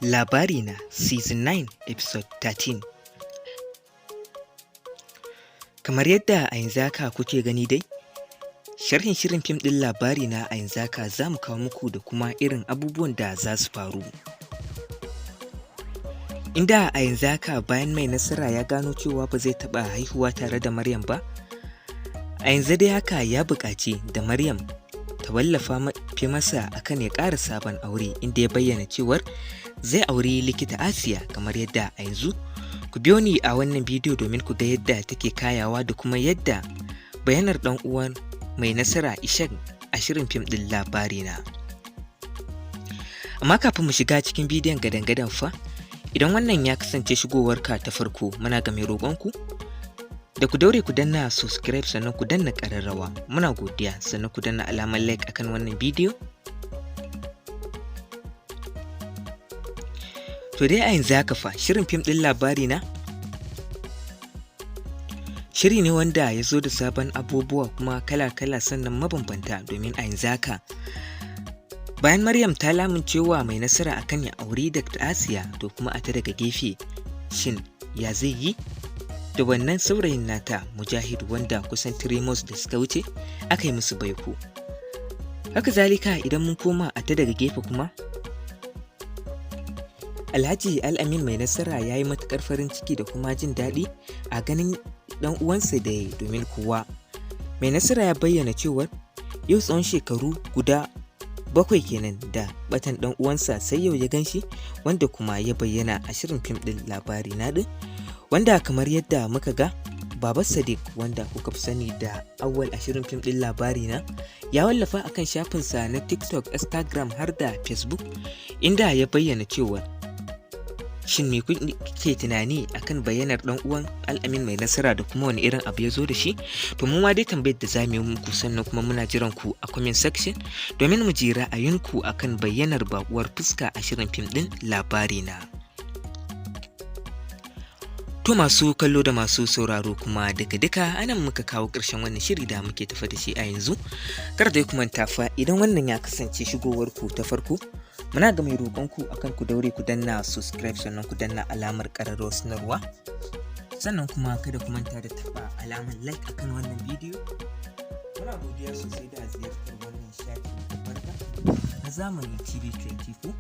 Labari na Season 9 Episode 13. Kamar yadda a yanzu haka kuke gani dai, sharhin shirin fim ɗin labari na a yanzu haka za mu kawo muku da kuma irin abubuwan da za su faru. Inda a yanzu haka bayan mai nasara ya gano cewa ba zai taɓa haihuwa tare da Maryam ba, a yanzu dai haka ya buƙaci da Maryam ta wallafa fi masa akan ya ƙara sabon aure, inda ya bayyana cewar zai auri likita Asiya kamar yadda a yanzu. Ku biyo ni a wannan bidiyo domin ku ga yadda take kayawa da kuma yadda bayanar ɗan uwan mai nasara Ishak a shirin fim ɗin labari na. Amma kafin mu shiga cikin bidiyon gadan-gadan fa, idan wannan ya kasance shigowarka ta farko, muna ga mai roƙonku da ku daure ku danna subscribe sannan ku danna ƙararrawa. Muna godiya, sannan ku danna alamar like akan wannan bidiyo. To dai a yanzu haka fa shirin fim ɗin labari na shiri ne wanda ya zo da sabon abubuwa kuma kala-kala sannan mabambanta, domin a yanzu haka bayan Maryam ta lamuncewa mai nasara akan ya auri Dr. Asiya, to kuma a ta daga gefe shin ya zai yi da wannan saurayin nata Mujahid, wanda kusan 3 months da suka wuce aka yi musu baiko. Haka zalika idan mun koma a ta daga gefe kuma Alhaji Al-Amin mai nasara ya yi matuƙar farin ciki da kuma jin daɗi a ganin ɗan uwansa da ya yi, domin kuwa mai nasara ya bayyana cewar yau tsawon shekaru guda 7 kenan da batan ɗan uwansa, sai yau ya ganshi, wanda kuma ya bayyana a shirin fim ɗin labari na ɗin, wanda kamar yadda muka ga Baba Sadiq, wanda kuka fi sani da Awwal a shirin fim ɗin labari na, ya wallafa akan shafinsa na TikTok, Instagram har da Facebook, inda ya bayyana cewa shin me kuke tunani akan bayyanar dan uwan Al-Amin mai nasara da kuma wani irin abu ya zo da shi? To mu ma dai tambayar da zamu yi muku, sannan kuma muna jiran ku a comment section domin mu ji ra'ayinku akan bayyanar bakuwar fuska a shirin fim din labari na. To masu kallo da masu sauraro, kuma duka anan muka kawo ƙarshen wannan shiri da muke tafa da shi a yanzu. Kar dai ku manta fa, idan wannan ya kasance shigowar ku ta farko, muna ga mai roƙonku akan ku daure ku danna subscribe sannan ku danna alamar ƙararrawar sanarwa, sannan kuma kada ku manta da taɓa alamar like akan wannan bidiyo. Muna godiya sosai da ziyartar wannan shafi na barka na Zamani TV 24.